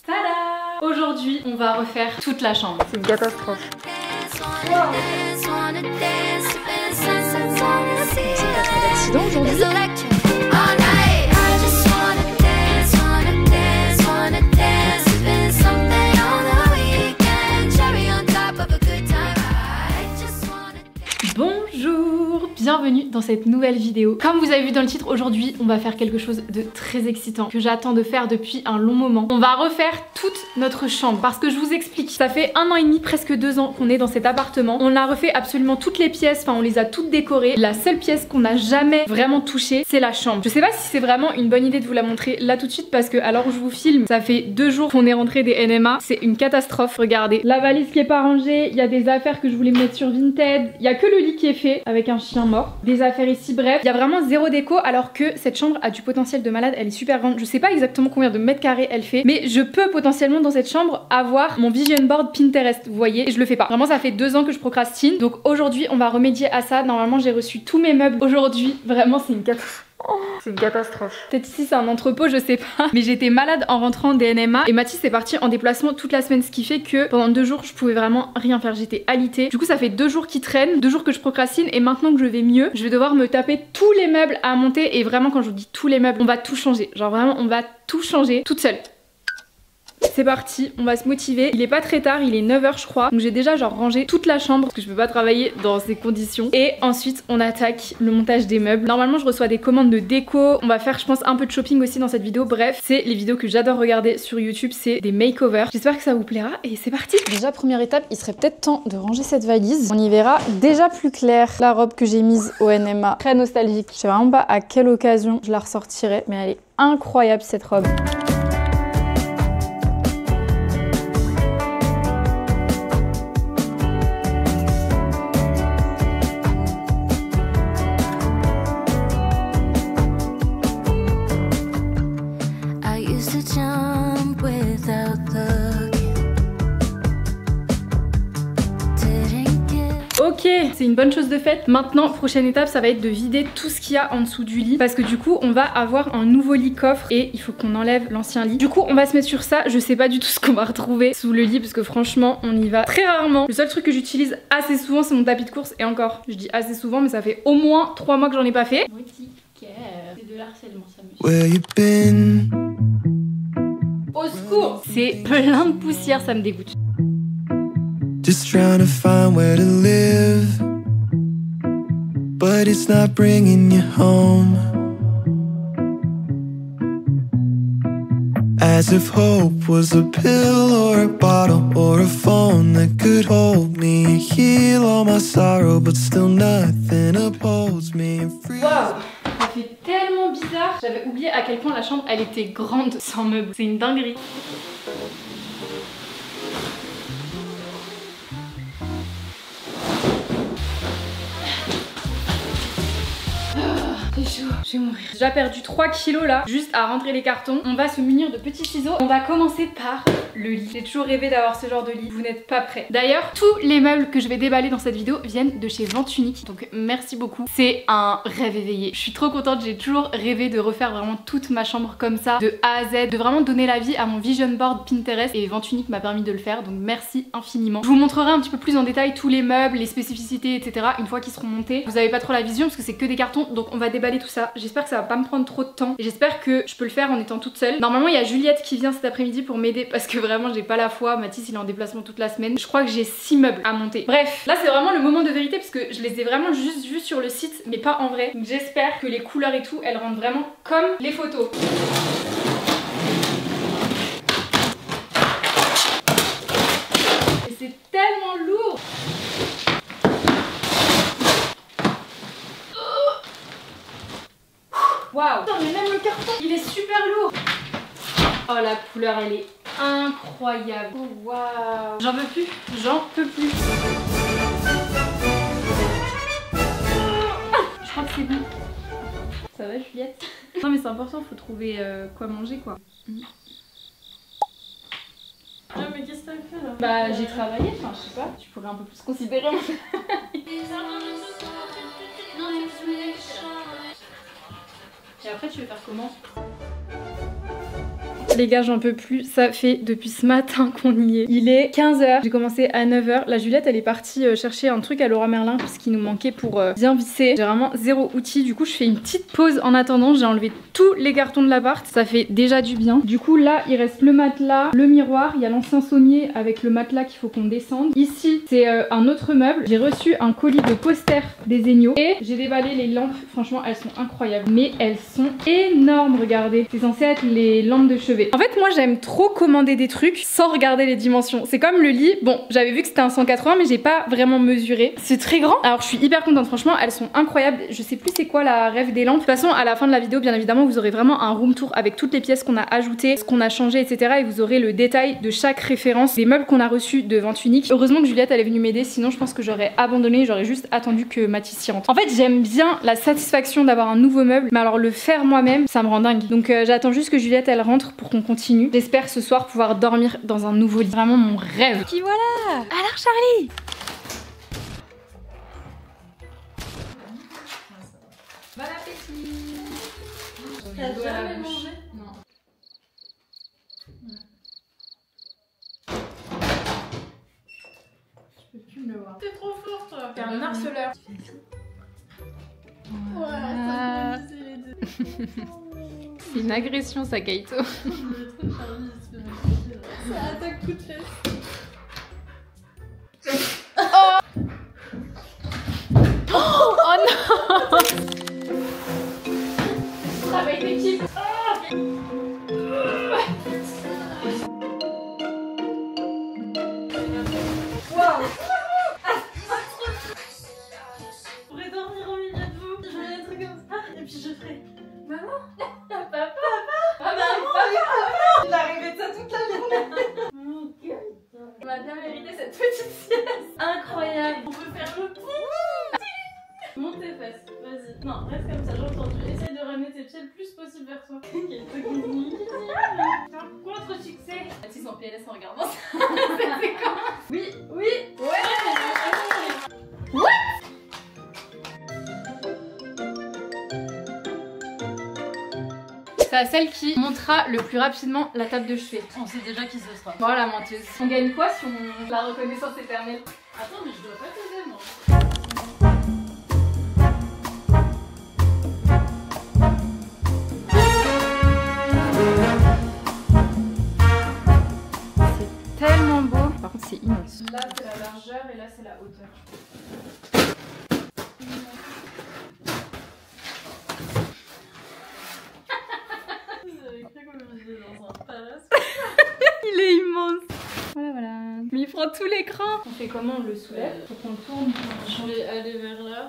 Tada! Aujourd'hui, on va refaire toute la chambre. C'est une catastrophe. Wow. C'est pas trop d'accident aujourd'hui. Bonjour, bienvenue dans cette nouvelle vidéo. Comme vous avez vu dans le titre, aujourd'hui on va faire quelque chose de très excitant que j'attends de faire depuis un long moment. On va refaire toute notre chambre parce que je vous explique, ça fait 1 an et demi, presque 2 ans qu'on est dans cet appartement. On a refait absolument toutes les pièces, enfin on les a toutes décorées. La seule pièce qu'on n'a jamais vraiment touchée, c'est la chambre. Je sais pas si c'est vraiment une bonne idée de vous la montrer là tout de suite parce que alors je vous filme, ça fait 2 jours qu'on est rentré des NMA, c'est une catastrophe. Regardez, la valise qui est pas rangée, il y a des affaires que je voulais mettre sur Vinted, il y a que le lit qui est fait avec un chien mort, des affaires ici, bref, il y a vraiment zéro déco alors que cette chambre a du potentiel de malade, elle est super grande. Je sais pas exactement combien de mètres carrés elle fait, mais je peux potentiellement dans cette chambre avoir mon vision board Pinterest, vous voyez, et je le fais pas. Vraiment ça fait 2 ans que je procrastine, donc aujourd'hui on va remédier à ça. Normalement j'ai reçu tous mes meubles aujourd'hui, vraiment c'est une catastrophe. Oh, c'est une catastrophe. Peut-être ici c'est un entrepôt, je sais pas. Mais j'étais malade en rentrant des NMA et Mathis est parti en déplacement toute la semaine, ce qui fait que pendant 2 jours je pouvais vraiment rien faire, j'étais alitée. Du coup ça fait 2 jours qui traînent, 2 jours que je procrastine et maintenant que je vais mieux, je vais devoir me taper tous les meubles à monter. Et vraiment quand je vous dis tous les meubles, on va tout changer. Genre vraiment on va tout changer toute seule. C'est parti, on va se motiver. Il est pas très tard, il est 9 h je crois. Donc j'ai déjà genre rangé toute la chambre parce que je peux pas travailler dans ces conditions. Et ensuite on attaque le montage des meubles. Normalement je reçois des commandes de déco. On va faire je pense un peu de shopping aussi dans cette vidéo. Bref, c'est les vidéos que j'adore regarder sur YouTube, c'est des makeovers. J'espère que ça vous plaira et c'est parti. Déjà première étape, il serait peut-être temps de ranger cette valise. On y verra déjà plus clair. La robe que j'ai mise au NMA, très nostalgique. Je sais vraiment pas à quelle occasion je la ressortirai, mais elle est incroyable cette robe. Ok, c'est une bonne chose de faite. Maintenant, prochaine étape, ça va être de vider tout ce qu'il y a en dessous du lit parce que du coup, on va avoir un nouveau lit coffre et il faut qu'on enlève l'ancien lit. Du coup, on va se mettre sur ça. Je sais pas du tout ce qu'on va retrouver sous le lit parce que franchement, on y va très rarement. Le seul truc que j'utilise assez souvent, c'est mon tapis de course et encore, je dis assez souvent, mais ça fait au moins 3 mois que j'en ai pas fait. C'est de l'harcèlement, ça me... Au secours! C'est plein de poussière, ça me dégoûte. Just trying to find where to live, but it's not bringing you home. As if hope was a pill or a bottle or a phone that could hold me, heal all my sorrow, but still nothing upholds me and free. Wow, ça fait tellement bizarre. J'avais oublié à quel point la chambre elle était grande sans meubles. C'est une dinguerie. C'est chaud, je vais mourir. J'ai déjà perdu 3 kilos là, juste à rentrer les cartons. On va se munir de petits ciseaux. On va commencer par le lit. J'ai toujours rêvé d'avoir ce genre de lit, vous n'êtes pas prêts. D'ailleurs, tous les meubles que je vais déballer dans cette vidéo viennent de chez Vente Unique. Donc merci beaucoup, c'est un rêve éveillé. Je suis trop contente, j'ai toujours rêvé de refaire vraiment toute ma chambre comme ça, de A à Z, de vraiment donner la vie à mon vision board Pinterest. Et Vente Unique m'a permis de le faire, donc merci infiniment. Je vous montrerai un petit peu plus en détail tous les meubles, les spécificités, etc. une fois qu'ils seront montés. Vous avez pas trop la vision parce que c'est que des cartons, donc on va déballer tout ça. J'espère que ça va pas me prendre trop de temps et j'espère que je peux le faire en étant toute seule. Normalement il y a Juliette qui vient cet après-midi pour m'aider parce que vraiment j'ai pas la foi. Mathis il est en déplacement toute la semaine. Je crois que j'ai 6 meubles à monter. Bref, là c'est vraiment le moment de vérité parce que je les ai vraiment juste vus sur le site mais pas en vrai. Donc j'espère que les couleurs et tout elles rendent vraiment comme les photos. Et c'est tellement lourd. Waouh! Putain, mais même le carton, il est super lourd! Oh, la couleur, elle est incroyable! Oh, waouh! J'en peux plus, j'en peux plus! Je crois que c'est bon. Ça va, Juliette? Non, mais c'est important, faut trouver quoi manger, quoi. Ah, mais qu'est-ce que t'as fait là? Bah, j'ai travaillé, enfin, je sais pas, tu pourrais un peu plus considérer mon Et après, tu veux faire comment? Les gars, j'en peux plus. Ça fait depuis ce matin qu'on y est. Il est 15h. J'ai commencé à 9h. La Juliette, elle est partie chercher un truc à Leroy Merlin parce qu'il nous manquait pour bien visser. J'ai vraiment zéro outil. Du coup, je fais une petite pause en attendant. J'ai enlevé tous les cartons de l'appart. Ça fait déjà du bien. Du coup, là, il reste le matelas, le miroir. Il y a l'ancien sommier avec le matelas qu'il faut qu'on descende. Ici, c'est un autre meuble. J'ai reçu un colis de posters des Egnos et j'ai déballé les lampes. Franchement, elles sont incroyables. Mais elles sont énormes, regardez. C'est censé être les lampes de chevet. En fait, moi, j'aime trop commander des trucs sans regarder les dimensions. C'est comme le lit. Bon, j'avais vu que c'était un 180, mais j'ai pas vraiment mesuré. C'est très grand. Alors, je suis hyper contente. Franchement, elles sont incroyables. Je sais plus c'est quoi la rêve des lampes. De toute façon, à la fin de la vidéo, bien évidemment, vous aurez vraiment un room tour avec toutes les pièces qu'on a ajoutées, ce qu'on a changé, etc. Et vous aurez le détail de chaque référence des meubles qu'on a reçus de Vente Unique. Heureusement que Juliette, elle est venue m'aider. Sinon, je pense que j'aurais abandonné. J'aurais juste attendu que Mathis y rentre. En fait, j'aime bien la satisfaction d'avoir un nouveau meuble. Mais alors, le faire moi-même, ça me rend dingue. Donc, j'attends juste que Juliette, elle rentre pour qu'on continue. J'espère ce soir pouvoir dormir dans un nouveau lit. Vraiment mon rêve. Qui voilà. Alors Charlie. Bon appétit. T'as jamais mangé? Non. Je peux plus me le voir. T'es trop fort toi. T'es un harceleur. Voilà. C'est une agression ça, Kaito. Ça attaque coup de fesse. Oh non. Travail d'équipe. Je pourrais dormir au milieu de vous. Je ferai un truc comme ça. Et puis je ferai maman. Papa. Il a rêvé de ça toute la journée. On a bien mérité cette petite sieste. Incroyable. On peut faire le pont. Monte tes fesses. Vas-y. Non, reste comme ça. J'ai entendu. Essaye de ramener tes pieds le plus possible vers toi. C'est un contre-succès. Mathis en PLS en regardant ça. C'est quand? Oui. Ouais. C'est à celle qui montera le plus rapidement la table de chevet. On sait déjà qui ce sera. Voilà, menteuse. On gagne quoi si on la reconnaissance éternelle? Attends, mais je dois pas t'aider moi. C'est tellement beau. Par contre, c'est immense. Là, c'est la largeur et là, c'est la hauteur. Il est immense. Voilà. Mais il prend tout l'écran. On fait comment? On le soulève pour qu'on tourne. Je vais aller vers là.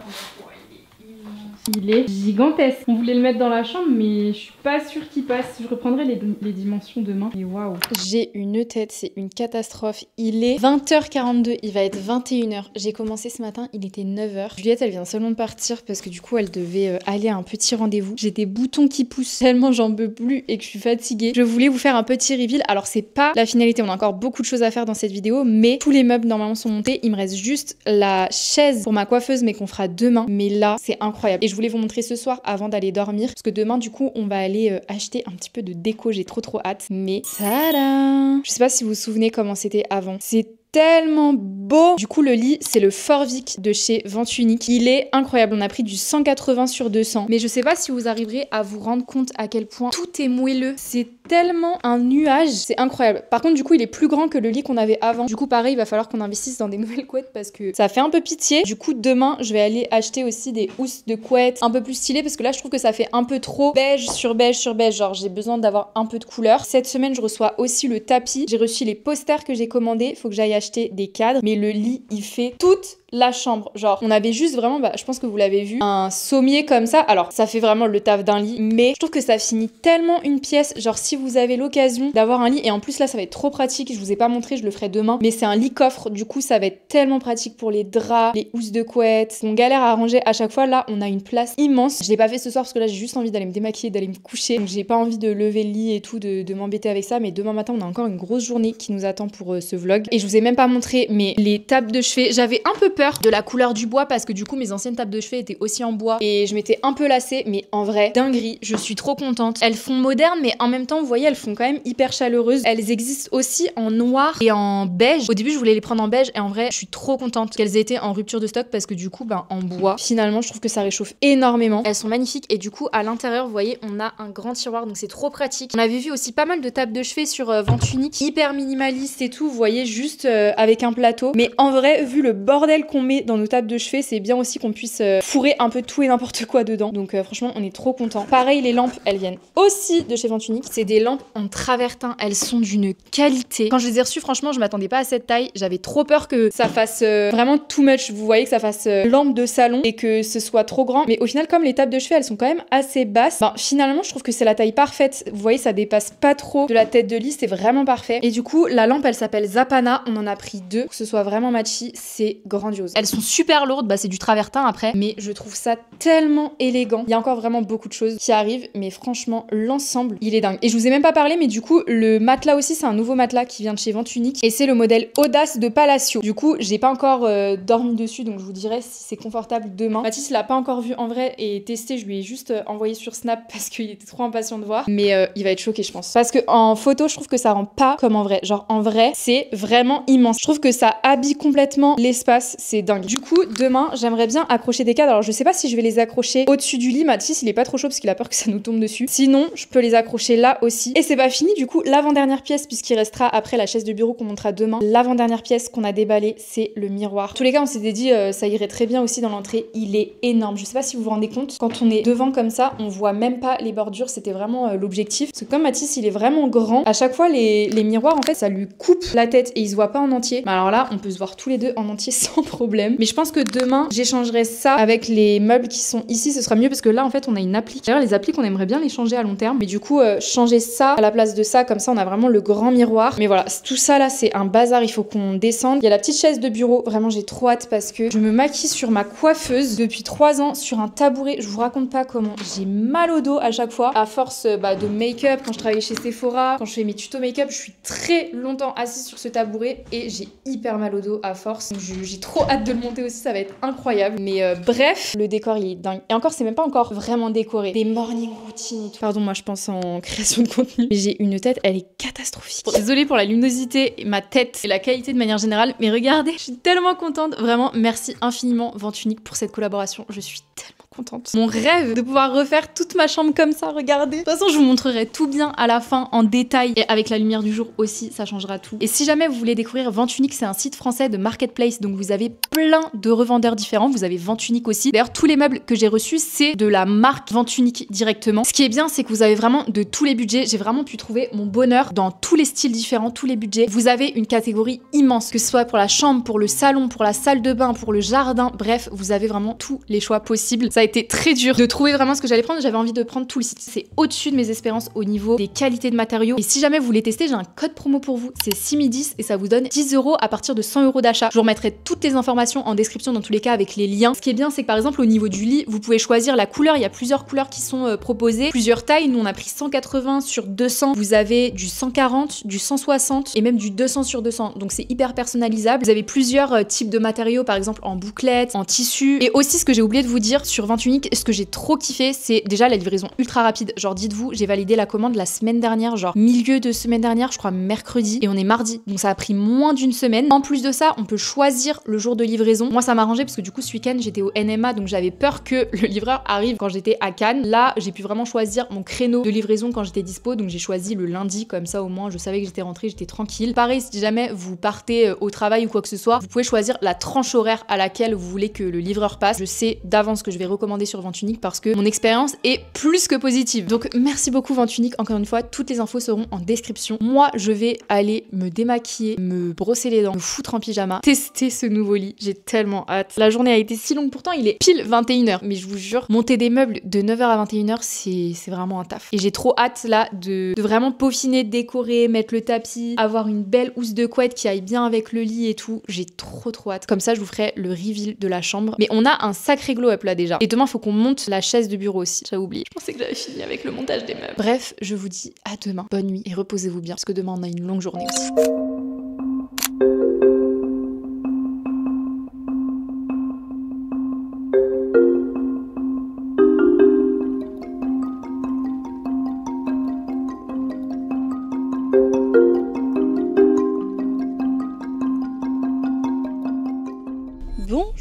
Il est gigantesque. On voulait le mettre dans la chambre, mais je suis pas sûre qu'il passe. Je reprendrai les dimensions demain. Et waouh. J'ai une tête, c'est une catastrophe. Il est 20h42, il va être 21h. J'ai commencé ce matin, il était 9h. Juliette, elle vient seulement de partir parce que du coup, elle devait aller à un petit rendez-vous. J'ai des boutons qui poussent tellement j'en peux plus et que je suis fatiguée. Je voulais vous faire un petit reveal. Alors, c'est pas la finalité, on a encore beaucoup de choses à faire dans cette vidéo, mais tous les meubles normalement sont montés. Il me reste juste la chaise pour ma coiffeuse, mais qu'on fera demain. Mais là, c'est incroyable. Et je voulais vous montrer ce soir avant d'aller dormir, parce que demain, du coup, on va aller acheter un petit peu de déco. J'ai trop hâte. Mais tada! Je sais pas si vous vous souvenez comment c'était avant. C'est tellement beau. Du coup, le lit, c'est le Forvic de chez Vente Unique. Il est incroyable. On a pris du 180 sur 200. Mais je sais pas si vous arriverez à vous rendre compte à quel point tout est moelleux. C'est tellement un nuage. C'est incroyable. Par contre, du coup, il est plus grand que le lit qu'on avait avant. Du coup, pareil, il va falloir qu'on investisse dans des nouvelles couettes parce que ça fait un peu pitié. Du coup, demain, je vais aller acheter aussi des housses de couettes un peu plus stylées parce que là, je trouve que ça fait un peu trop beige sur beige sur beige. Genre, j'ai besoin d'avoir un peu de couleur. Cette semaine, je reçois aussi le tapis. J'ai reçu les posters que j'ai commandés. Faut que j'aille acheter des cadres, mais le lit il fait toute la chambre. Genre on avait juste vraiment, je pense que vous l'avez vu, un sommier comme ça. Alors ça fait vraiment le taf d'un lit, mais je trouve que ça finit tellement une pièce. Genre si vous avez l'occasion d'avoir un lit, et en plus là ça va être trop pratique, je vous ai pas montré, je le ferai demain, mais c'est un lit coffre, du coup ça va être tellement pratique pour les draps, les housses de couette. On galère à ranger à chaque fois. Là on a une place immense. Je l'ai pas fait ce soir parce que là j'ai juste envie d'aller me démaquiller, d'aller me coucher, donc j'ai pas envie de lever le lit et tout, de m'embêter avec ça. Mais demain matin on a encore une grosse journée qui nous attend pour ce vlog, et je vous ai même pas montré, mais les tables de chevet, j'avais un peu peur peur de la couleur du bois parce que du coup mes anciennes tables de chevet étaient aussi en bois et je m'étais un peu lassée, mais en vrai, dinguerie, je suis trop contente. Elles font modernes, mais en même temps, vous voyez, elles font quand même hyper chaleureuses. Elles existent aussi en noir et en beige. Au début, je voulais les prendre en beige et en vrai, je suis trop contente qu'elles aient été en rupture de stock parce que du coup, en bois, finalement, je trouve que ça réchauffe énormément. Elles sont magnifiques et du coup, à l'intérieur, vous voyez, on a un grand tiroir, donc c'est trop pratique. On avait vu aussi pas mal de tables de chevet sur Vente Unique, hyper minimaliste et tout, vous voyez, juste avec un plateau. Mais en vrai, vu le bordel qu'on met dans nos tables de chevet, c'est bien aussi qu'on puisse fourrer un peu tout et n'importe quoi dedans. Donc franchement, on est trop content. Pareil, les lampes, elles viennent aussi de chez Vente Unique. C'est des lampes en travertin, elles sont d'une qualité. Quand je les ai reçues, franchement, je m'attendais pas à cette taille. J'avais trop peur que ça fasse vraiment too much. Vous voyez, que ça fasse lampe de salon et que ce soit trop grand. Mais au final, comme les tables de chevet, elles sont quand même assez basses, finalement, je trouve que c'est la taille parfaite. Vous voyez, ça dépasse pas trop de la tête de lit, c'est vraiment parfait. Et du coup, la lampe, elle s'appelle Zapana. On en a pris 2 pour que ce soit vraiment matchy. C'est grandiose. Elles sont super lourdes, c'est du travertin après, mais je trouve ça tellement élégant. Il y a encore vraiment beaucoup de choses qui arrivent, mais franchement, l'ensemble, il est dingue. Et je vous ai même pas parlé, mais du coup, le matelas aussi, c'est un nouveau matelas qui vient de chez Vente Unique et c'est le modèle Audace de Palacio. Du coup, j'ai pas encore dormi dessus, donc je vous dirai si c'est confortable demain. Mathis l'a pas encore vu en vrai et testé, je lui ai juste envoyé sur Snap parce qu'il était trop impatient de voir, mais il va être choqué, je pense. Parce que en photo, je trouve que ça rend pas comme en vrai. Genre, en vrai, c'est vraiment immense. Je trouve que ça habille complètement l'espace, c'est dingue. Du coup, demain, j'aimerais bien accrocher des cadres. Alors, je sais pas si je vais les accrocher au-dessus du lit. Mathis, il est pas trop chaud parce qu'il a peur que ça nous tombe dessus. Sinon, je peux les accrocher là aussi. Et c'est pas fini, du coup, l'avant-dernière pièce, puisqu'il restera après la chaise de bureau qu'on montrera demain. L'avant-dernière pièce qu'on a déballée, c'est le miroir. En tous les cas, on s'était dit, ça irait très bien aussi dans l'entrée. Il est énorme. Je sais pas si vous vous rendez compte, quand on est devant comme ça, on voit même pas les bordures. C'était vraiment l'objectif. Parce que comme Mathis, il est vraiment grand, à chaque fois, les miroirs, en fait, ça lui coupe la tête et il se voit pas en entier. Mais alors là, on peut se voir tous les deux en entier sans problème. Mais je pense que demain, j'échangerai ça avec les meubles qui sont ici. Ce sera mieux parce que là, en fait, on a une appli. D'ailleurs, les applis, on aimerait bien les changer à long terme. Mais du coup, changer ça à la place de ça, comme ça, on a vraiment le grand miroir. Mais voilà, tout ça là, c'est un bazar. Il faut qu'on descende. Il y a la petite chaise de bureau. Vraiment, j'ai trop hâte parce que je me maquille sur ma coiffeuse depuis 3 ans sur un tabouret. Je vous raconte pas comment j'ai mal au dos à chaque fois. À force de make-up, quand je travaillais chez Sephora, quand je fais mes tutos make-up, je suis très longtemps assise sur ce tabouret et j'ai hyper mal au dos à force. J'ai trop hâte de le monter aussi, ça va être incroyable. Mais bref, le décor il est dingue. Et encore, c'est même pas encore vraiment décoré. Des morning routines et tout. Pardon, moi je pense en création de contenu. Mais j'ai une tête, elle est catastrophique. Désolée pour la luminosité, ma tête et la qualité de manière générale. Mais regardez, je suis tellement contente. Vraiment, merci infiniment Vente Unique pour cette collaboration. Je suis tellement contente. Mon rêve de pouvoir refaire toute ma chambre comme ça, regardez. De toute façon, je vous montrerai tout bien à la fin en détail et avec la lumière du jour aussi, ça changera tout. Et si jamais vous voulez découvrir Vente Unique, c'est un site français de marketplace, donc vous avez plein de revendeurs différents. Vous avez Vente Unique aussi. D'ailleurs, tous les meubles que j'ai reçus, c'est de la marque Vente Unique directement. Ce qui est bien, c'est que vous avez vraiment de tous les budgets. J'ai vraiment pu trouver mon bonheur dans tous les styles différents, tous les budgets. Vous avez une catégorie immense, que ce soit pour la chambre, pour le salon, pour la salle de bain, pour le jardin. Bref, vous avez vraiment tous les choix possibles. Ça a été très dur de trouver vraiment ce que j'allais prendre. J'avais envie de prendre tout le site. C'est au-dessus de mes espérances au niveau des qualités de matériaux. Et si jamais vous voulez tester, j'ai un code promo pour vous. C'est Simi10 et ça vous donne 10 € à partir de 100 € d'achat. Je vous remettrai toutes les informations en description dans tous les cas avec les liens. Ce qui est bien, c'est que par exemple au niveau du lit, vous pouvez choisir la couleur. Il y a plusieurs couleurs qui sont proposées, plusieurs tailles. Nous on a pris 180 sur 200. Vous avez du 140, du 160 et même du 200 sur 200. Donc c'est hyper personnalisable. Vous avez plusieurs types de matériaux, par exemple en bouclette, en tissu. Et aussi ce que j'ai oublié de vous dire sur Vente Unique, ce que j'ai trop kiffé, c'est déjà la livraison ultra rapide. Genre dites-vous, j'ai validé la commande la semaine dernière, genre milieu de semaine dernière, je crois mercredi, et on est mardi. Donc ça a pris moins d'une semaine. En plus de ça, on peut choisir le jour de livraison. Moi ça m'a arrangé parce que du coup ce week-end j'étais au NMA, donc j'avais peur que le livreur arrive quand j'étais à Cannes. Là j'ai pu vraiment choisir mon créneau de livraison quand j'étais dispo, donc j'ai choisi le lundi, comme ça au moins je savais que j'étais rentrée, j'étais tranquille. Pareil, si jamais vous partez au travail ou quoi que ce soit, vous pouvez choisir la tranche horaire à laquelle vous voulez que le livreur passe. Je sais d'avance que je vais recommander sur Vente Unique parce que mon expérience est plus que positive. Donc merci beaucoup Vente Unique, encore une fois, toutes les infos seront en description. Moi je vais aller me démaquiller, me brosser les dents, me foutre en pyjama, tester ce nouveau lit, j'ai tellement hâte. La journée a été si longue, pourtant il est pile 21h, mais je vous jure, monter des meubles de 9h à 21h c'est vraiment un taf. Et j'ai trop hâte là de vraiment peaufiner, décorer, mettre le tapis, avoir une belle housse de couette qui aille bien avec le lit et tout. J'ai trop hâte. Comme ça je vous ferai le reveal de la chambre. Mais on a un sacré glow up là déjà. Et demain faut qu'on monte la chaise de bureau aussi. J'avais oublié. Je pensais que j'avais fini avec le montage des meubles. Bref, je vous dis à demain. Bonne nuit et reposez-vous bien parce que demain on a une longue journée aussi.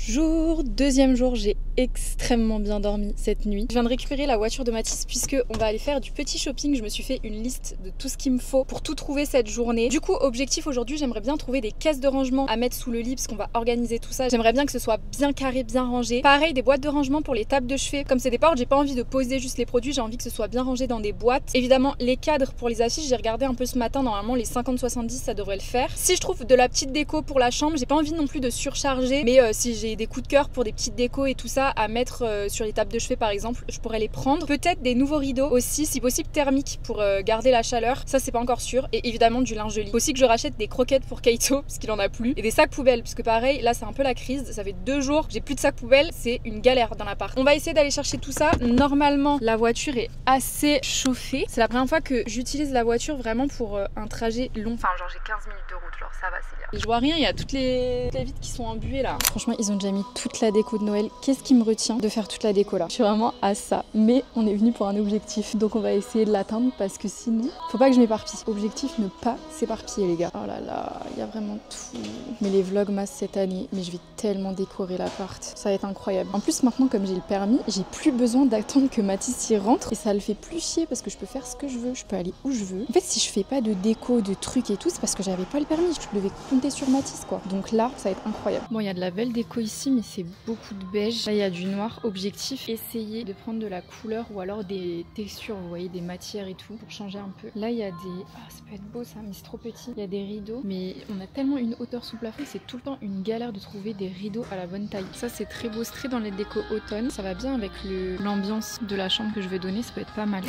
Bonjour, deuxième jour, j'ai extrêmement bien dormi cette nuit. Je viens de récupérer la voiture de Mathis puisque on va aller faire du petit shopping. Je me suis fait une liste de tout ce qu'il me faut pour tout trouver cette journée. Du coup, objectif aujourd'hui, j'aimerais bien trouver des caisses de rangement à mettre sous le lit parce qu'on va organiser tout ça. J'aimerais bien que ce soit bien carré, bien rangé. Pareil, des boîtes de rangement pour les tables de chevet. Comme c'est des portes, j'ai pas envie de poser juste les produits, j'ai envie que ce soit bien rangé dans des boîtes. Évidemment, les cadres pour les affiches, j'ai regardé un peu ce matin, normalement les 50-70 ça devrait le faire. Si je trouve de la petite déco pour la chambre, j'ai pas envie non plus de surcharger, mais si j'ai des coups de cœur pour des petites décos et tout ça à mettre sur les tables de chevet par exemple, je pourrais les prendre. Peut-être des nouveaux rideaux aussi, si possible thermiques pour garder la chaleur, ça c'est pas encore sûr. Et évidemment du linge de lit. Aussi que je rachète des croquettes pour Kaito parce qu'il en a plus, et des sacs poubelles parce que pareil là c'est un peu la crise, ça fait 2 jours j'ai plus de sacs poubelles, c'est une galère dans l'appart. On va essayer d'aller chercher tout ça. Normalement la voiture est assez chauffée, c'est la première fois que j'utilise la voiture vraiment pour un trajet long, enfin genre j'ai 15 minutes de route, genre ça va, c'est bien. Je vois rien, il y a toutes les vitres qui sont embuées là. Franchement ils ont déjà mis toute la déco de Noël. Qu'est-ce qui me retient de faire toute la déco là? Je suis vraiment à ça, mais on est venu pour un objectif, donc on va essayer de l'atteindre parce que sinon faut pas que je m'éparpille. Objectif, ne pas s'éparpiller les gars. Oh là là, il y a vraiment tout. Mais les vlogmas cette année, mais je vais tellement décorer l'appart, ça va être incroyable. En plus maintenant comme j'ai le permis, j'ai plus besoin d'attendre que Mathis y rentre et ça le fait plus chier parce que je peux faire ce que je veux, je peux aller où je veux. En fait si je fais pas de déco, de trucs et tout, c'est parce que j'avais pas le permis, je devais compter sur Mathis quoi. Donc là ça va être incroyable. Bon il y a de la belle déco ici mais c'est beaucoup de beige. Là il y a du noir. Objectif, essayer de prendre de la couleur ou alors des textures, vous voyez, des matières et tout pour changer un peu. Là il y a des... Ah ça peut être beau ça mais c'est trop petit. Il y a des rideaux mais on a tellement une hauteur sous plafond, c'est tout le temps une galère de trouver des rideaux à la bonne taille. Ça c'est très beau, c'est très dans les décos automne. Ça va bien avec l'ambiance de la chambre que je vais donner, ça peut être pas mal.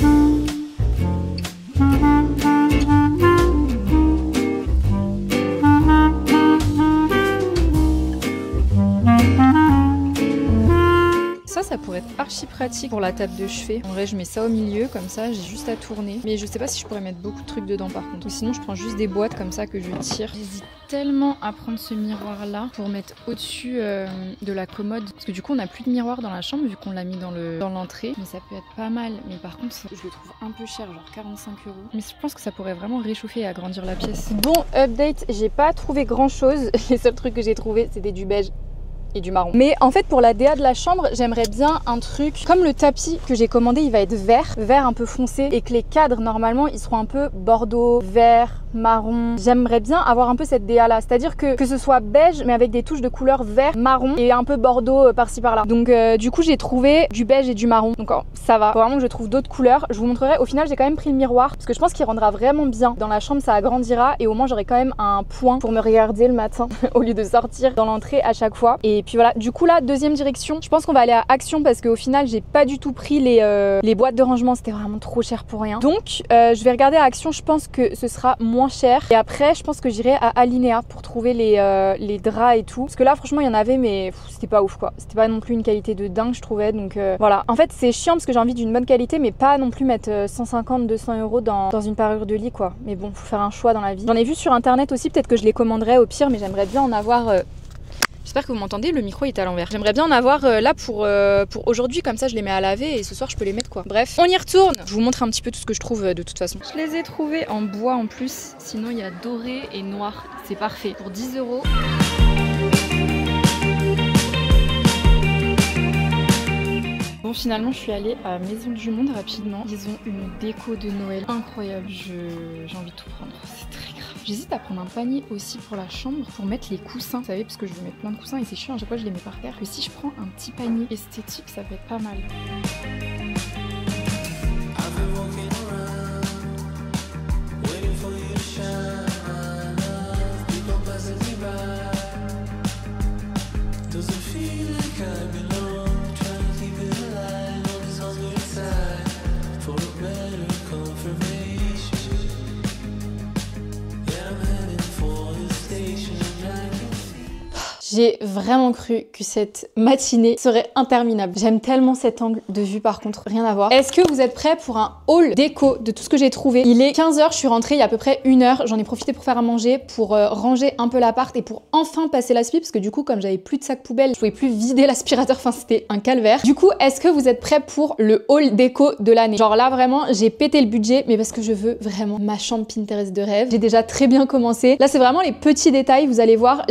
Ça pourrait être archi pratique pour la table de chevet. En vrai je mets ça au milieu comme ça, j'ai juste à tourner. Mais je sais pas si je pourrais mettre beaucoup de trucs dedans par contre. Ou sinon je prends juste des boîtes comme ça que je tire. J'hésite tellement à prendre ce miroir là pour mettre au-dessus de la commode. Parce que du coup on n'a plus de miroir dans la chambre vu qu'on l'a mis dans l'entrée. Mais ça peut être pas mal. Mais par contre je le trouve un peu cher, genre 45 €. Mais je pense que ça pourrait vraiment réchauffer et agrandir la pièce. Bon update, j'ai pas trouvé grand chose. Les seuls trucs que j'ai trouvé c'était du beige et du marron. Mais en fait pour la DA de la chambre j'aimerais bien un truc comme le tapis que j'ai commandé, il va être vert un peu foncé, et que les cadres normalement ils seront un peu bordeaux, vert, marron. J'aimerais bien avoir un peu cette DA là, c'est à dire que ce soit beige mais avec des touches de couleur vert, marron et un peu bordeaux par-ci par-là. Donc du coup j'ai trouvé du beige et du marron, donc ça va. Faut vraiment que je trouve d'autres couleurs, je vous montrerai. Au final j'ai quand même pris le miroir parce que je pense qu'il rendra vraiment bien dans la chambre, ça agrandira et au moins j'aurai quand même un point pour me regarder le matin au lieu de sortir dans l'entrée à chaque fois. Et puis voilà, du coup là deuxième direction, je pense qu'on va aller à Action parce qu'au final j'ai pas du tout pris les boîtes de rangement, c'était vraiment trop cher pour rien. Donc je vais regarder à Action, je pense que ce sera moins cher. Et après je pense que j'irai à Alinea pour trouver les draps et tout, parce que là franchement il y en avait mais c'était pas ouf quoi, c'était pas non plus une qualité de dingue je trouvais. Donc voilà, en fait c'est chiant parce que j'ai envie d'une bonne qualité mais pas non plus mettre 150-200 € dans une parure de lit quoi. Mais bon, faut faire un choix dans la vie. J'en ai vu sur internet aussi, peut-être que je les commanderais au pire, mais j'aimerais bien en avoir J'espère que vous m'entendez, le micro est à l'envers. J'aimerais bien en avoir là pour aujourd'hui, comme ça je les mets à laver et ce soir je peux les mettre quoi. Bref, on y retourne. Je vous montre un petit peu tout ce que je trouve de toute façon. Je les ai trouvés en bois en plus, sinon il y a doré et noir. C'est parfait. Pour 10 €. Bon finalement je suis allée à Maison du Monde rapidement. Ils ont une déco de Noël incroyable. J'ai envie de tout prendre. C'est très grave. J'hésite à prendre un panier aussi pour la chambre pour mettre les coussins. Vous savez, parce que je veux mettre plein de coussins et c'est chiant à chaque fois je les mets par terre. Que si je prends un petit panier esthétique ça peut être pas mal. J'ai vraiment cru que cette matinée serait interminable. J'aime tellement cet angle de vue par contre, rien à voir. Est-ce que vous êtes prêts pour un haul déco de tout ce que j'ai trouvé? Il est 15 h, je suis rentrée il y a à peu près 1 heure. J'en ai profité pour faire à manger, pour ranger un peu l'appart et pour enfin passer l'aspi parce que du coup comme j'avais plus de sac poubelle, je pouvais plus vider l'aspirateur, enfin c'était un calvaire. Du coup, est-ce que vous êtes prêts pour le haul déco de l'année? Genre là vraiment, j'ai pété le budget mais parce que je veux vraiment ma chambre Pinterest de rêve. J'ai déjà très bien commencé. Là c'est vraiment les petits détails, vous allez voir,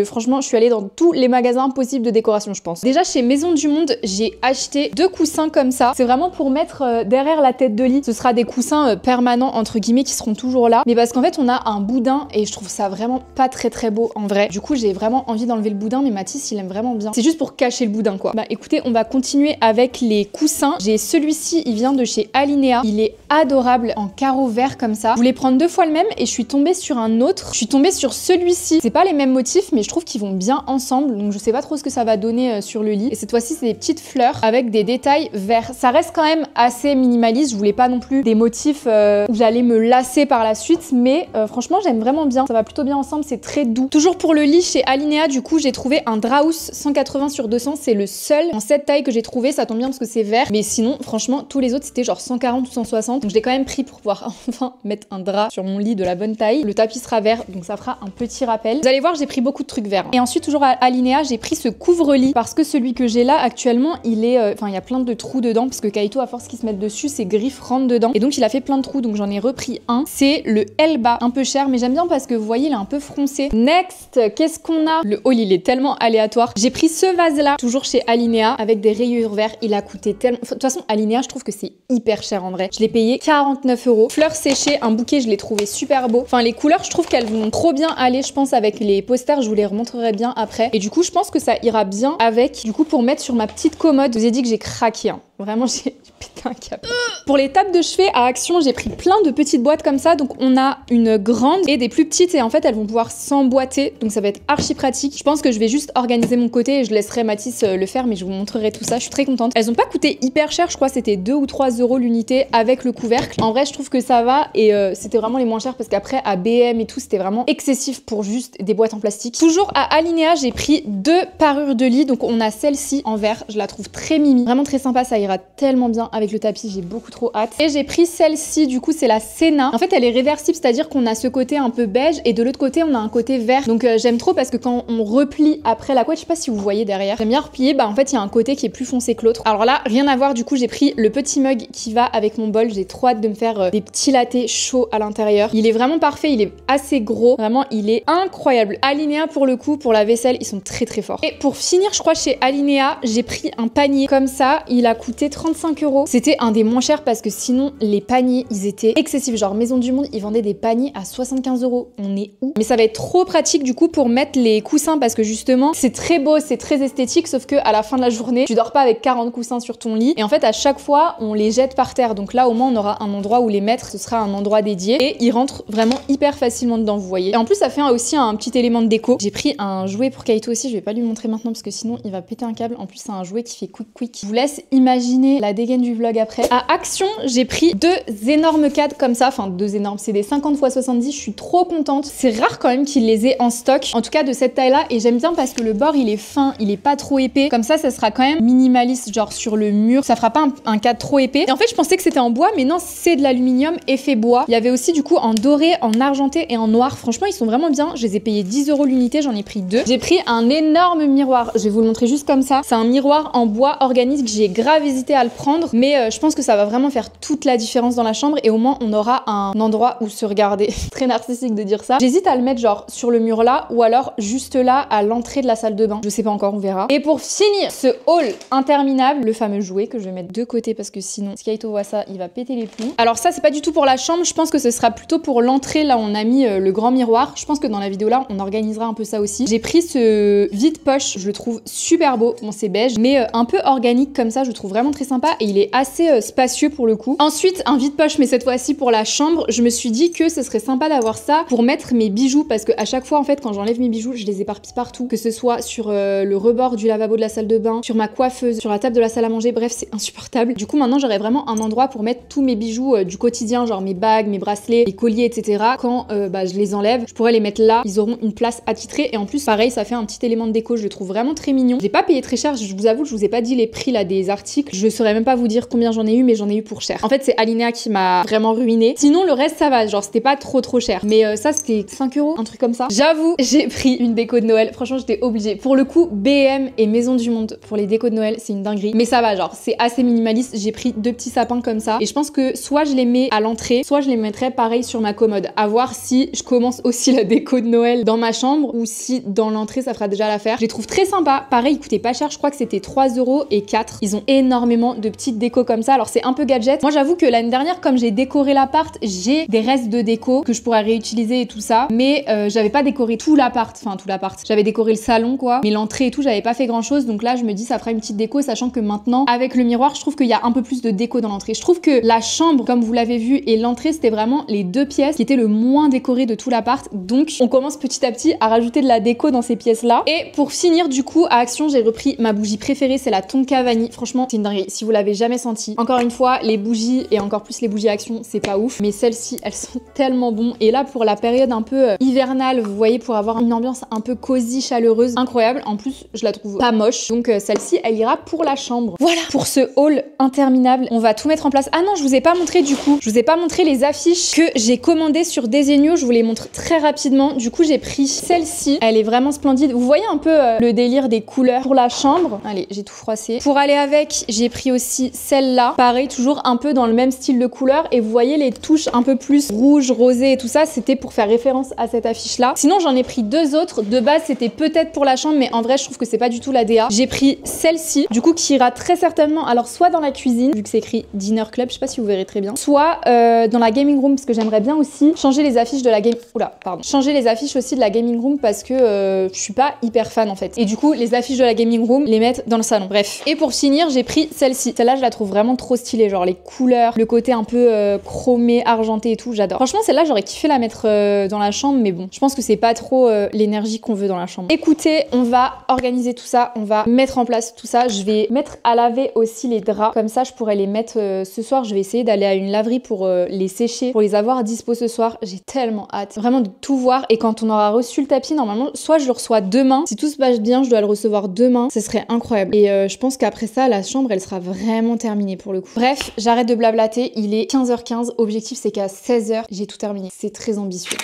franchement je suis suis allée dans tous les magasins possibles de décoration, je pense. Déjà chez Maison du Monde, j'ai acheté 2 coussins comme ça. C'est vraiment pour mettre derrière la tête de lit. Ce sera des coussins permanents entre guillemets qui seront toujours là. Mais parce qu'en fait on a un boudin et je trouve ça vraiment pas très beau en vrai. Du coup j'ai vraiment envie d'enlever le boudin, mais Mathis il aime vraiment bien. C'est juste pour cacher le boudin quoi. Bah écoutez, on va continuer avec les coussins. J'ai celui-ci, il vient de chez Alinea. Il est adorable en carreau vert comme ça. Je voulais prendre 2 fois le même et je suis tombée sur un autre. Je suis tombée sur celui-ci. C'est pas les mêmes motifs, mais je trouve qu'ils vont bien ensemble. Donc je sais pas trop ce que ça va donner sur le lit. Et cette fois-ci c'est des petites fleurs avec des détails verts. Ça reste quand même assez minimaliste. Je voulais pas non plus des motifs où j'allais me lasser par la suite, mais franchement j'aime vraiment bien. Ça va plutôt bien ensemble, c'est très doux. Toujours pour le lit chez Alinea, du coup j'ai trouvé un Draus 180 sur 200. C'est le seul en cette taille que j'ai trouvé. Ça tombe bien parce que c'est vert, mais sinon franchement tous les autres c'était genre 140 ou 160. Donc je l'ai quand même pris pour pouvoir enfin mettre un drap sur mon lit de la bonne taille. Le tapis sera vert, donc ça fera un petit rappel. Vous allez voir, j'ai pris beaucoup de trucs verts. Et ensuite toujours à Alinea, j'ai pris ce couvre-lit parce que celui que j'ai là actuellement, il est enfin il y a plein de trous dedans parce que Kaito à force qu'il se mette dessus, ses griffes rentrent dedans et donc il a fait plein de trous, donc j'en ai repris un. C'est le Elba, un peu cher mais j'aime bien parce que vous voyez il est un peu froncé. Next, qu'est-ce qu'on a? Le haul il est tellement aléatoire. J'ai pris ce vase là, toujours chez Alinea avec des rayures vertes. Il a coûté tellement... De toute façon Alinea je trouve que c'est hyper cher en vrai. Je l'ai payé 49 €. Fleurs séchées, un bouquet, je l'ai trouvé super beau. Enfin les couleurs je trouve qu'elles vont trop bien aller, je pense avec les posters, je vous les remontrerai bien après. Et du coup je pense que ça ira bien avec, du coup pour mettre sur ma petite commode. Je vous ai dit que j'ai craqué hein. Vraiment j'ai pété un câble. Pour les tables de chevet à Action, j'ai pris plein de petites boîtes comme ça. Donc on a une grande et des plus petites et en fait elles vont pouvoir s'emboîter. Donc ça va être archi pratique. Je pense que je vais juste organiser mon côté et je laisserai Mathis le faire, mais je vous montrerai tout ça. Je suis très contente. Elles ont pas coûté hyper cher, je crois c'était 2 ou 3 € l'unité avec le couvercle. En vrai je trouve que ça va et c'était vraiment les moins chers parce qu'après à BM et tout c'était vraiment excessif pour juste des boîtes en plastique. Toujours à Alinea, j'ai pris 2 parures de lit. Donc on a celle-ci en vert, je la trouve très mimi, vraiment très sympa, ça ira tellement bien avec le tapis, j'ai beaucoup trop hâte. Et j'ai pris celle-ci, du coup c'est la Senna. En fait elle est réversible, c'est-à-dire qu'on a ce côté un peu beige et de l'autre côté on a un côté vert. Donc j'aime trop parce que quand on replie après la couette, je sais pas si vous voyez derrière, j'aime bien replier, bah en fait il y a un côté qui est plus foncé que l'autre. Alors là rien à voir, du coup j'ai pris le petit mug qui va avec mon bol. J'ai trop hâte de me faire des petits lattés chauds à l'intérieur. Il est vraiment parfait, il est assez gros, vraiment il est incroyable. Alinea pour le coup, pour la vaisselle ils sont très forts. Et pour finir je crois chez Alinea, j'ai pris un panier comme ça, il a coûté 35 €. C'était un des moins chers parce que sinon les paniers ils étaient excessifs. Genre Maison du Monde ils vendaient des paniers à 75 €. On est où? Mais ça va être trop pratique du coup pour mettre les coussins parce que justement c'est très beau, c'est très esthétique, sauf que à la fin de la journée tu dors pas avec 40 coussins sur ton lit et en fait à chaque fois on les jette par terre. Donc là au moins on aura un endroit où les mettre, ce sera un endroit dédié et ils rentrent vraiment hyper facilement dedans, vous voyez. Et en plus ça fait aussi un petit élément de déco. J'ai pris un jouet pour Kaito aussi, je vais pas lui montrer maintenant parce que sinon il va péter un câble. En plus c'est un jouet qui fait quick. Je vous laisse imaginer la dégaine du vlog après. À Action, j'ai pris 2 énormes cadres comme ça, enfin 2 énormes, c'est des 50 x 70, je suis trop contente. C'est rare quand même qu'ils les aient en stock, en tout cas de cette taille là, et j'aime bien parce que le bord il est fin, il est pas trop épais, comme ça sera quand même minimaliste, genre sur le mur, ça fera pas un cadre trop épais. Et en fait je pensais que c'était en bois, mais non c'est de l'aluminium effet bois. Il y avait aussi du coup en doré, en argenté et en noir, franchement ils sont vraiment bien, je les ai payés 10 € l'unité, j'en ai pris 2. J'ai pris un énorme miroir, je vais vous le montrer juste comme ça, c'est un miroir en bois organique, j'ai grave hésité à le prendre, mais je pense que ça va vraiment faire toute la différence dans la chambre et au moins on aura un endroit où se regarder. Très narcissique de dire ça. J'hésite à le mettre genre sur le mur là ou alors juste là à l'entrée de la salle de bain. Je sais pas encore, on verra. Et pour finir ce haul interminable, le fameux jouet que je vais mettre de côté parce que sinon si Kaito voit ça il va péter les plombs. Alors ça c'est pas du tout pour la chambre, je pense que ce sera plutôt pour l'entrée là où on a mis le grand miroir. Je pense que dans la vidéo là on organisera un peu ça aussi. J'ai pris ce vide-poche, je le trouve super beau, bon c'est beige mais un peu organique comme ça, je le trouve vraiment très sympa et il est assez spacieux pour le coup. Ensuite un vide-poche mais cette fois-ci pour la chambre, je me suis dit que ce serait sympa d'avoir ça pour mettre mes bijoux parce que à chaque fois en fait quand j'enlève mes bijoux je les éparpille partout, que ce soit sur le rebord du lavabo de la salle de bain, sur ma coiffeuse, sur la table de la salle à manger, bref c'est insupportable. Du coup maintenant j'aurais vraiment un endroit pour mettre tous mes bijoux du quotidien, genre mes bagues, mes bracelets, les colliers etc. Quand je les enlève, je pourrais les mettre là, ils auront une place attitrée et en plus pareil ça fait un petit élément de déco, je le trouve vraiment très mignon. Je l'ai pas payé très cher, je vous avoue que je vous ai pas dit les prix là des articles, Je saurais même pas vous dire combien j'en ai eu, mais j'en ai eu pour cher. En fait, c'est Alinea qui m'a vraiment ruiné. Sinon, le reste, ça va. Genre, c'était pas trop cher. Mais ça, c'était 5 €, un truc comme ça. J'avoue, j'ai pris une déco de Noël. Franchement, j'étais obligée. Pour le coup, BM et Maison du Monde pour les décos de Noël, c'est une dinguerie. Mais ça va, genre, c'est assez minimaliste. J'ai pris 2 petits sapins comme ça. Et je pense que soit je les mets à l'entrée, soit je les mettrais pareil sur ma commode. À voir si je commence aussi la déco de Noël dans ma chambre ou si dans l'entrée, ça fera déjà l'affaire. Je les trouve très sympas. Pareil, ils coûtaient pas cher. Je crois que c'était 3 € et 4. Ils ont énormément de petites décos comme ça. Alors, c'est un peu gadget. Moi, j'avoue que l'année dernière, comme j'ai décoré l'appart, j'ai des restes de déco que je pourrais réutiliser et tout ça. Mais j'avais pas décoré tout l'appart. Enfin, tout l'appart. J'avais décoré le salon, quoi. Mais l'entrée et tout, j'avais pas fait grand chose. Donc là, je me dis, ça fera une petite déco, sachant que maintenant, avec le miroir, je trouve qu'il y a un peu plus de déco dans l'entrée. Je trouve que la chambre, comme vous l'avez vu, et l'entrée, c'était vraiment les 2 pièces qui étaient le moins décorées de tout l'appart. Donc, on commence petit à petit à rajouter de la déco dans ces pièces-là. Et pour finir, du coup, à Action, j'ai repris ma bougie préférée, c'est la Tonka Vanille. Franchement, c'est une dinguerie. Si vous l'avez jamais senti, encore une fois, les bougies et encore plus les bougies Action, c'est pas ouf. Mais celles-ci, elles sont tellement bon. Et là, pour la période un peu hivernale, vous voyez, pour avoir une ambiance un peu cosy, chaleureuse, incroyable. En plus, je la trouve pas moche. Donc, celle-ci, elle ira pour la chambre. Voilà, pour ce haul interminable, on va tout mettre en place. Ah non, je vous ai pas montré du coup. Je vous ai pas montré les affiches que j'ai commandées sur Desenio. Je vous les montre très rapidement. Du coup, j'ai pris celle-ci. Elle est vraiment splendide. Vous voyez un peu le délire des couleurs pour la chambre. Allez, j'ai tout froissé. Pour aller avec, j'ai pris aussi celle-là. Pareil, toujours un peu dans le même style de couleur. Et vous voyez les touches un peu plus rouge, rosé et tout ça. C'était pour faire référence à cette affiche-là. Sinon, j'en ai pris 2 autres. De base, c'était peut-être pour la chambre, mais en vrai, je trouve que c'est pas du tout la DA. J'ai pris celle-ci, du coup, qui ira très certainement, alors soit dans la cuisine, vu que c'est écrit Dinner Club, je sais pas si vous verrez très bien, soit dans la gaming room, parce que j'aimerais bien aussi changer les affiches de la game... Oula, pardon. Changer les affiches aussi de la gaming room, parce que je suis pas hyper fan, en fait. Et du coup, les affiches de la gaming room, les mettre dans le salon. Bref. Et pour finir, j'ai pris celle-ci. Celle-là, je la trouve vraiment trop stylée, genre les couleurs, le côté un peu chromé, argenté et tout, j'adore. Franchement, celle-là, j'aurais kiffé la mettre dans la chambre, mais bon, je pense que c'est pas trop l'énergie qu'on veut dans la chambre. Écoutez, on va organiser tout ça, on va mettre en place tout ça. Je vais mettre à laver aussi les draps, comme ça je pourrais les mettre ce soir. Je vais essayer d'aller à une laverie pour les sécher, pour les avoir dispo ce soir. J'ai tellement hâte vraiment de tout voir. Et quand on aura reçu le tapis, normalement, soit je le reçois demain, si tout se passe bien, je dois le recevoir demain, ce serait incroyable. Et je pense qu'après ça, la chambre, elle sera vraiment terminée pour le coup. Bref, j'arrête de blablater, il est 15h15, objectif c'est qu'à 16h, j'ai tout terminé. C'est très ambitieux.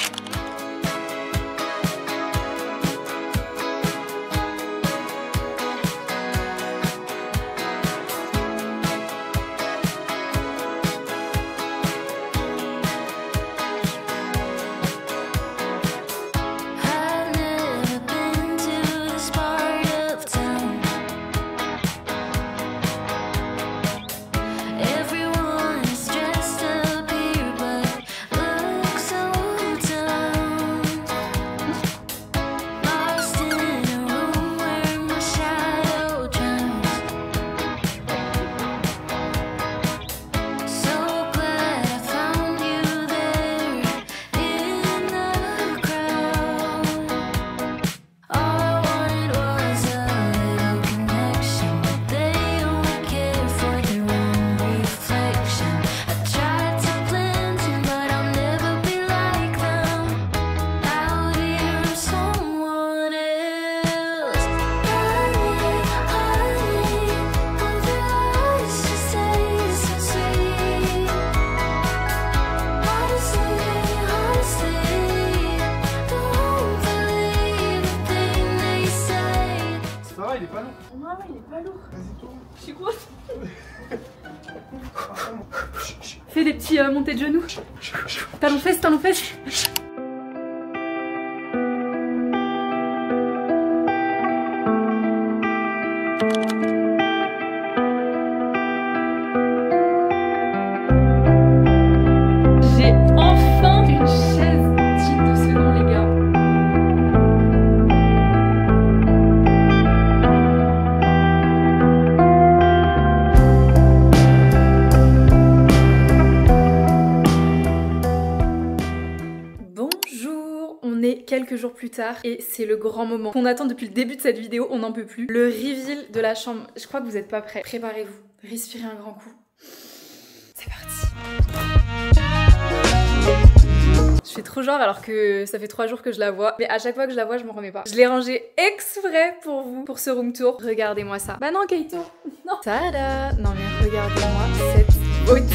il est pas lourd. Non, il est pas lourd. Vas-y, tourne. Je suis grosse. Fais des petits montées de genoux. Talons fesses, talons fesses. J'ai enfin une chaise digne de ce nom, les gars. Quelques jours plus tard et c'est le grand moment qu'on attend depuis le début de cette vidéo, on n'en peut plus. Le reveal de la chambre. Je crois que vous n'êtes pas prêts. Préparez-vous, respirez un grand coup. C'est parti. Je fais trop genre alors que ça fait 3 jours que je la vois. Mais à chaque fois que je la vois, je m'en remets pas. Je l'ai rangée exprès pour vous, pour ce room tour. Regardez-moi ça. Bah non, Kaito. Non. Tada. Non mais regardez-moi cette beauté.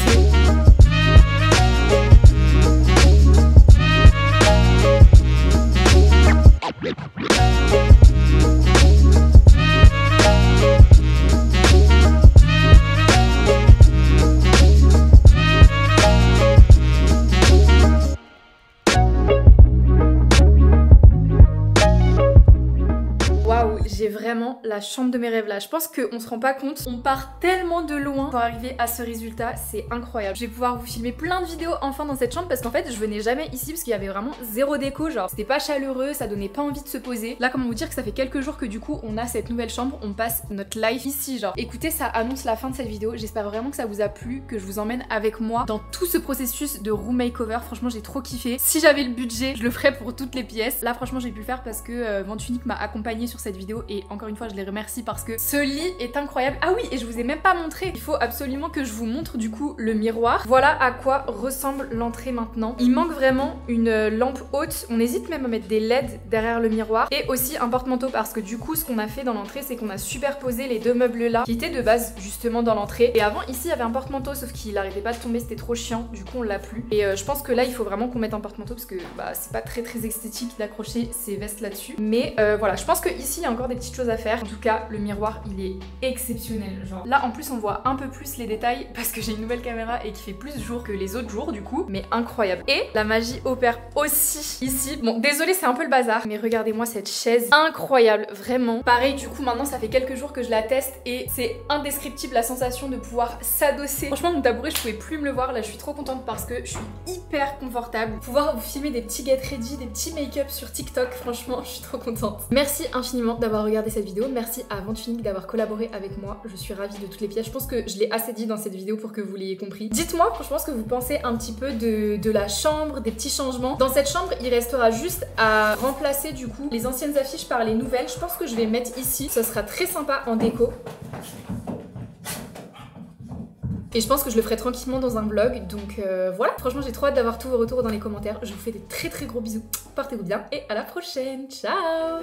J'ai vraiment la chambre de mes rêves là. Je pense qu'on se rend pas compte. On part tellement de loin pour arriver à ce résultat. C'est incroyable. Je vais pouvoir vous filmer plein de vidéos enfin dans cette chambre parce qu'en fait je venais jamais ici parce qu'il y avait vraiment zéro déco. Genre c'était pas chaleureux, ça donnait pas envie de se poser. Là comment vous dire que ça fait quelques jours que du coup on a cette nouvelle chambre. On passe notre life ici genre. Écoutez, ça annonce la fin de cette vidéo. J'espère vraiment que ça vous a plu, que je vous emmène avec moi dans tout ce processus de room makeover. Franchement j'ai trop kiffé. Si j'avais le budget je le ferais pour toutes les pièces. Là franchement j'ai pu le faire parce que Ventunique m'a accompagnée sur cette vidéo et encore une fois je les remercie parce que ce lit est incroyable. Ah oui, et je vous ai même pas montré. Il faut absolument que je vous montre du coup le miroir. Voilà à quoi ressemble l'entrée maintenant. Il manque vraiment une lampe haute. On hésite même à mettre des LED derrière le miroir et aussi un porte-manteau parce que du coup ce qu'on a fait dans l'entrée c'est qu'on a superposé les deux meubles là qui étaient de base justement dans l'entrée. Et avant ici il y avait un porte-manteau sauf qu'il arrêtait pas de tomber, c'était trop chiant. Du coup on l'a plus. Et je pense que là il faut vraiment qu'on mette un porte-manteau parce que bah c'est pas très esthétique d'accrocher ces vestes là-dessus. Mais voilà, je pense que ici il y a encore des petites choses à faire. En tout cas, le miroir, il est exceptionnel. Genre. Là, en plus, on voit un peu plus les détails parce que j'ai une nouvelle caméra et qui fait plus jour que les autres jours, du coup. Mais incroyable. Et la magie opère aussi ici. Bon, désolé, c'est un peu le bazar, mais regardez-moi cette chaise. Incroyable, vraiment. Pareil, du coup, maintenant, ça fait quelques jours que je la teste et c'est indescriptible la sensation de pouvoir s'adosser. Franchement, mon tabouret, je pouvais plus me le voir. Là, je suis trop contente parce que je suis hyper confortable. Pouvoir vous filmer des petits get ready, des petits make-up sur TikTok, franchement, je suis trop contente. Merci infiniment d'avoir regardé cette vidéo. Merci à Ventunique d'avoir collaboré avec moi. Je suis ravie de toutes les pièces. Je pense que je l'ai assez dit dans cette vidéo pour que vous l'ayez compris. Dites-moi franchement ce que vous pensez un petit peu de la chambre, des petits changements. Dans cette chambre, il restera juste à remplacer du coup les anciennes affiches par les nouvelles. Je pense que je vais mettre ici. Ça sera très sympa en déco. Et je pense que je le ferai tranquillement dans un vlog. Donc voilà, franchement j'ai trop hâte d'avoir tous vos retours dans les commentaires. Je vous fais des très gros bisous. Portez-vous bien et à la prochaine. Ciao.